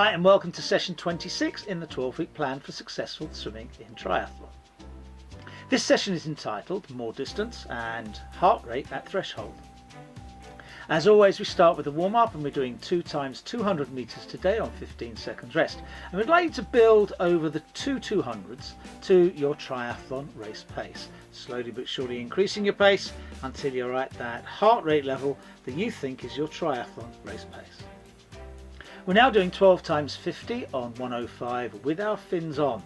Hi and welcome to session 26 in the 12-week plan for successful swimming in triathlon. This session is entitled More Distance and Heart Rate at Threshold. As always, we start with a warm-up and we're doing 2 times 200 meters today on 15 seconds rest. And we'd like you to build over the two 200s to your triathlon race pace. Slowly but surely increasing your pace until you're at that heart rate level that you think is your triathlon race pace. We're now doing 12 times 50 on 105 with our fins on.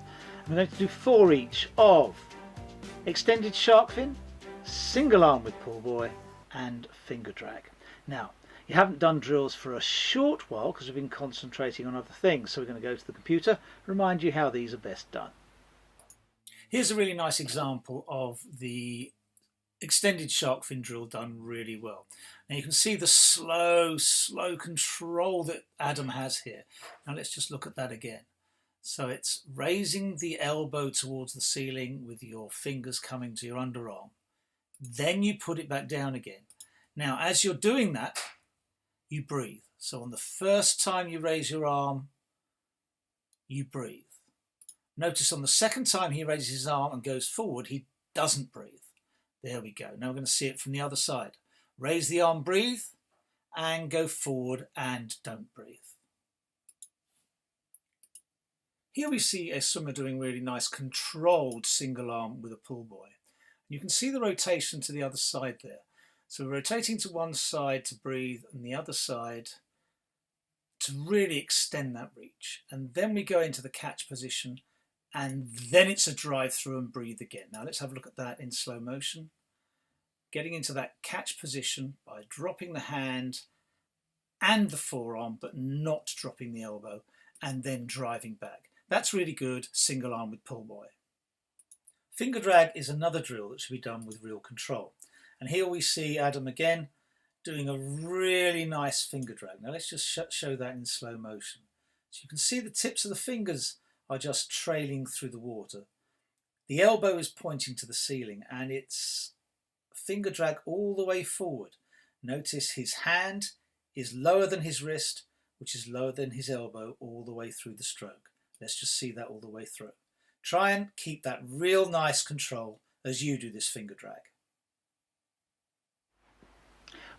We're going to do 4 each of extended shark fin, single arm with pull buoy and finger drag. Now, you haven't done drills for a short while because we've been concentrating on other things, so we're going to go to the computer, remind you how these are best done. Here's a really nice example of the extended shark fin drill done really well. Now you can see the slow control that Adam has here. Now let's just look at that again. So it's raising the elbow towards the ceiling with your fingers coming to your underarm. Then you put it back down again. Now as you're doing that, you breathe. So on the first time you raise your arm, you breathe. Notice on the second time he raises his arm and goes forward, he doesn't breathe. There we go. Now we're going to see it from the other side. Raise the arm, breathe, and go forward and don't breathe. Here we see a swimmer doing really nice controlled single arm with a pull buoy. You can see the rotation to the other side there. So we're rotating to one side to breathe and the other side to really extend that reach. And then we go into the catch position and then it's a drive through and breathe again. Now let's have a look at that in slow motion. Getting into that catch position by dropping the hand and the forearm, but not dropping the elbow, and then driving back. That's really good single arm with pull buoy. Finger drag is another drill that should be done with real control. And here we see Adam again doing a really nice finger drag. Now let's just show that in slow motion. So you can see the tips of the fingers are just trailing through the water. The elbow is pointing to the ceiling and it's finger drag all the way forward. Notice his hand is lower than his wrist, which is lower than his elbow all the way through the stroke. Let's just see that all the way through. Try and keep that real nice control as you do this finger drag.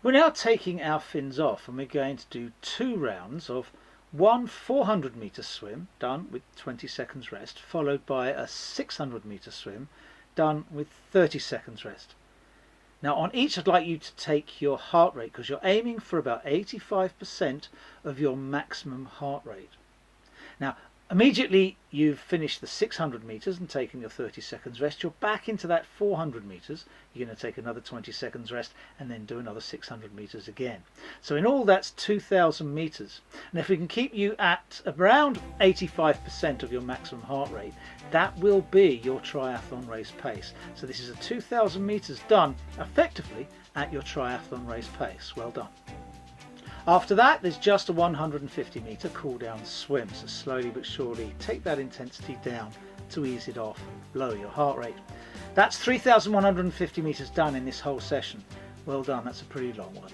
We're now taking our fins off and we're going to do 2 rounds of one 400 meter swim done with 20 seconds rest, followed by a 600 meter swim done with 30 seconds rest. Now on each I'd like you to take your heart rate because you're aiming for about 85% of your maximum heart rate. Now immediately you've finished the 600 meters and taken your 30 seconds rest, you're back into that 400 meters. You're going to take another 20 seconds rest and then do another 600 meters again. So in all that's 2,000 meters. And if we can keep you at around 85% of your maximum heart rate, that will be your triathlon race pace. So this is a 2,000 meters done effectively at your triathlon race pace. Well done. After that, there's just a 150 meter cool down swim. So slowly but surely take that intensity down to ease it off and lower your heart rate. That's 3,150 meters done in this whole session. Well done, that's a pretty long one.